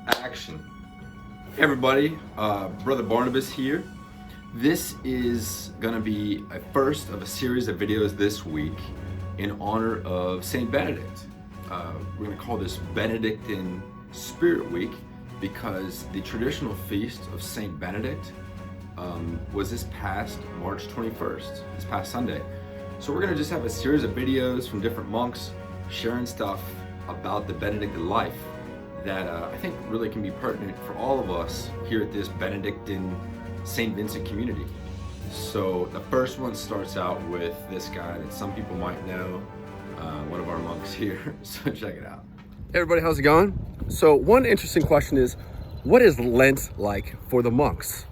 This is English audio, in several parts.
action. Hey everybody, Brother Barnabas here. This is gonna be a first of a series of videos this week in honor of Saint Benedict. We're gonna call this Benedictine Spirit Week because the traditional feast of Saint Benedict was this past March 21st, this past Sunday. So we're gonna just have a series of videos from different monks sharing stuff about the Benedictine life that I think really can be pertinent for all of us here at this Benedictine St. Vincent community. So the first one starts out with this guy that some people might know, one of our monks here, so check it out. Hey everybody, how's it going? So one interesting question is, what is Lent like for the monks?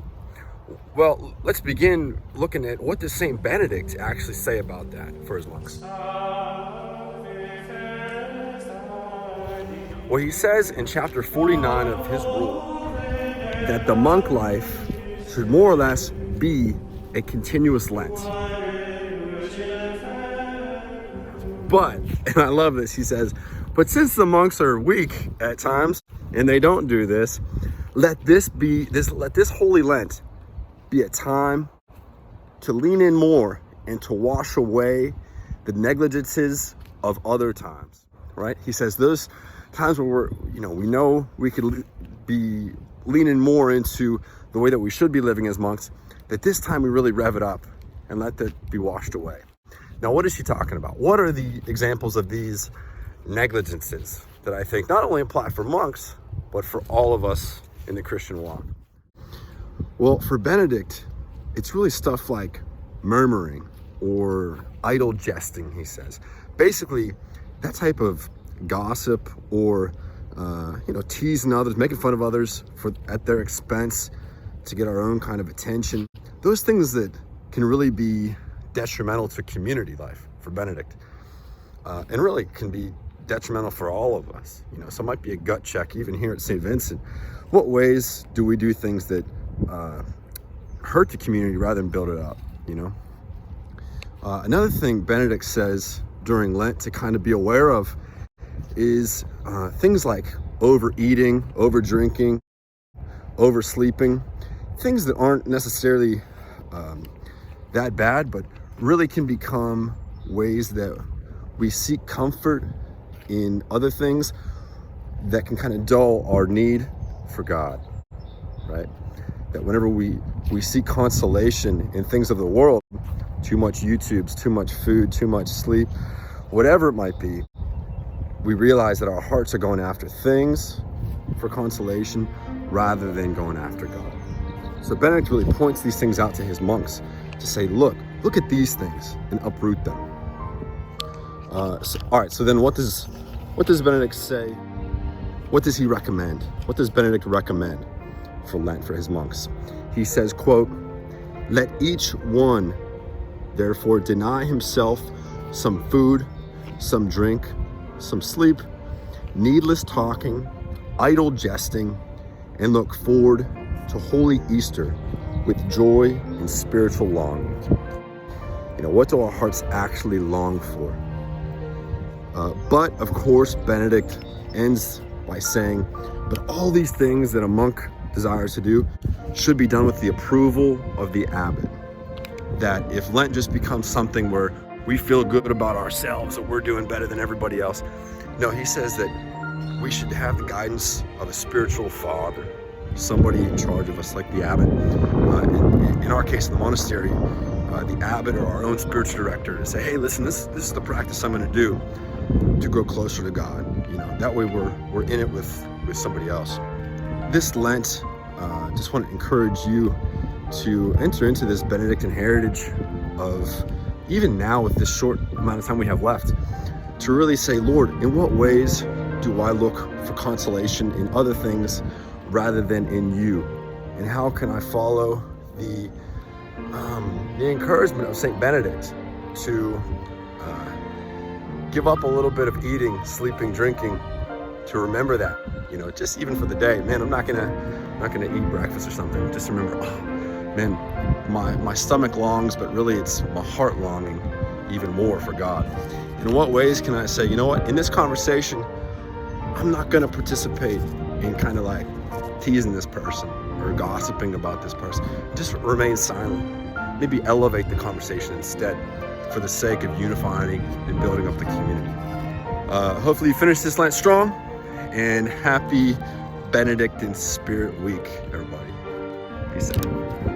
Well, let's begin looking at what does St. Benedict actually say about that for his monks. Well, he says in chapter 49 of his rule that the monk life should more or less be a continuous Lent. But, and I love this, he says, but since the monks are weak at times and they don't do this, let this Holy Lent be a time to lean in more and to wash away the negligences of other times, right? He says those times where we know we could be leaning more into the way that we should be living as monks, that this time we really rev it up and let that be washed away. Now, what is he talking about? What are the examples of these negligences that I think not only apply for monks, but for all of us in the Christian walk? Well, for Benedict, it's really stuff like murmuring or idle jesting, he says. Basically, that type of gossip or teasing others, making fun of others at their expense to get our own kind of attention. Those things that can really be detrimental to community life for Benedict, and really can be detrimental for all of us. So it might be a gut check even here at St. Vincent. What ways do we do things that hurt the community rather than build it up? Another thing Benedict says during Lent to kind of be aware of is things like overeating, over drinking, oversleeping, things that aren't necessarily that bad, but really can become ways that we seek comfort in other things that can kind of dull our need for God, right? That whenever we seek consolation in things of the world, too much YouTubes, too much food, too much sleep, whatever it might be, we realize that our hearts are going after things for consolation rather than going after God. So Benedict really points these things out to his monks to say, look at these things and uproot them. All right, so then what does Benedict say? What does he recommend? What does Benedict recommend for Lent for his monks? He says, quote, let each one therefore deny himself some food, some drink, some sleep, needless talking, idle jesting, and look forward to Holy Easter with joy and spiritual longing. What do our hearts actually long for? But of course, Benedict ends by saying, but all these things that a monk desires to do should be done with the approval of the abbot. That if Lent just becomes something where we feel good about ourselves, that we're doing better than everybody else. No, he says that we should have the guidance of a spiritual father, somebody in charge of us, like the abbot. In our case, in the monastery, the abbot or our own spiritual director to say, hey, listen, this is the practice I'm going to do to grow closer to God. That way we're in it with somebody else. This Lent, just want to encourage you to enter into this Benedictine heritage of, even now with this short amount of time we have left, to really say, Lord, in what ways do I look for consolation in other things rather than in you? And how can I follow the encouragement of St. Benedict to give up a little bit of eating, sleeping, drinking, to remember that, just even for the day, man, I'm not gonna eat breakfast or something. Just remember, oh man, my stomach longs, but really it's my heart longing even more for God. In what ways can I say, in this conversation, I'm not gonna participate in kind of like teasing this person or gossiping about this person. Just remain silent. Maybe elevate the conversation instead for the sake of unifying and building up the community. Hopefully you finish this Lent strong, and happy Benedictine Spirit Week, everybody. Peace out.